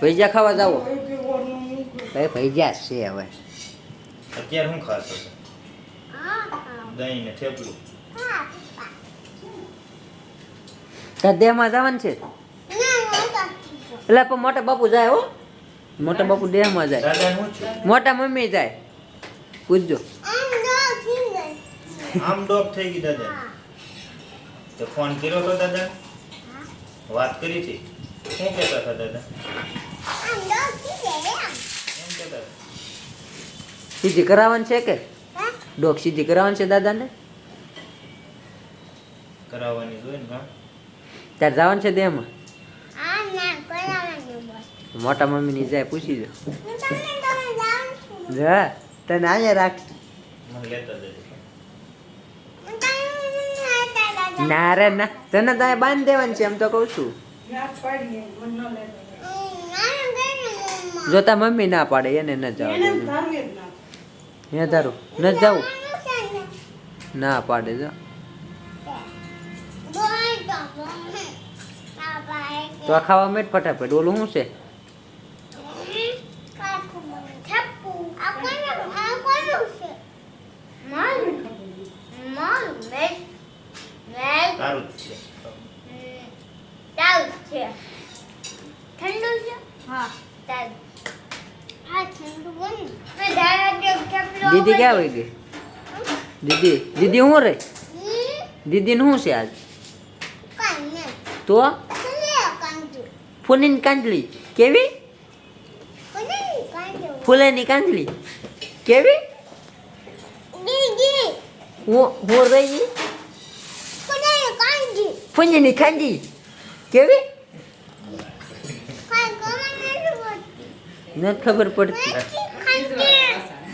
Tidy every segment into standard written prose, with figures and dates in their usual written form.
ભૈજા ખાવા જાવો ભાઈ ભૈજા છે હવે અત્યારે હું ખાતો હતો દહીં ને થેપલું તાર દેહમાં જવાનું છે એટલે પણ મોટા બાપુ જાય હો મોટા બાપુ દેહમાં જાય દાદા હું છું મોટા મમ્મી જાય પૂછજો આમ ડોક થઈ ગઈ દાદા તો ફોન કર્યો તો દાદા વાત કરી હતી શું કહેતા હતા દાદા એમ કહેતા સીધી કરાવવાનું છે કે ડોક સીધી કરાવવાનું છે દાદાને કરાવવાની જોઈએ ને ત્યારે જવાનું છે દેહમાં મોટા મમ્મીની જાય પૂછી જો જા તને અહીંયા રાખ મને લેતા જજો ના રે ના તને તો બાંધી દેવાનું છે એમ તો કહું છું જો તાર મમ્મી ના પાડે એને ન જવા હે તારું ન જવું ના પાડે જો તો આ ખાવા મેટ ફટાફટ ઓલું શું છે સારું જ છે ઠંડુ છે હા દીદી ક્યાં હોય ગઈ દીદી દીદી શું રે દીદી નું શું છે આજ તો ફૂલીની કાંદલી કેવી ફૂલેની કાંદલી કેવી હું રહી ફૂલીની કાંદી કેવી નથી ખબર પડતી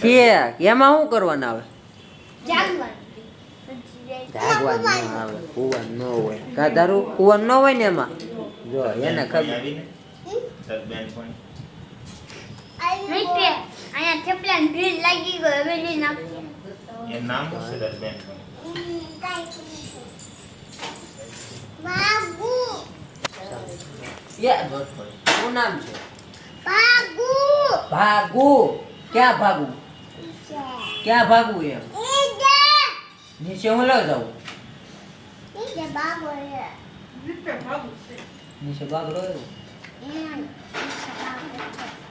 કે એમાં શું કરવાનું આવે જાગવાનું ન આવે કુવાનું ન હોય કા તારું કુવાનું ન હોય ને એમાં જો એને ખબર આવીને બેન પણ અહીંયા થેપલા ને ગ્રીલ લાગી ગયો હવે નહીં નાખી એ નામ શું છે તારી બેન પણ બાબુ શું નામ છે બાબુ ભાગુ ક્યાં ભાગુ ક્યાં ભાગુ એમ નીચે હું લઈ જાઉં બાબુ નીચે ભાગ રહ્યો બાબુ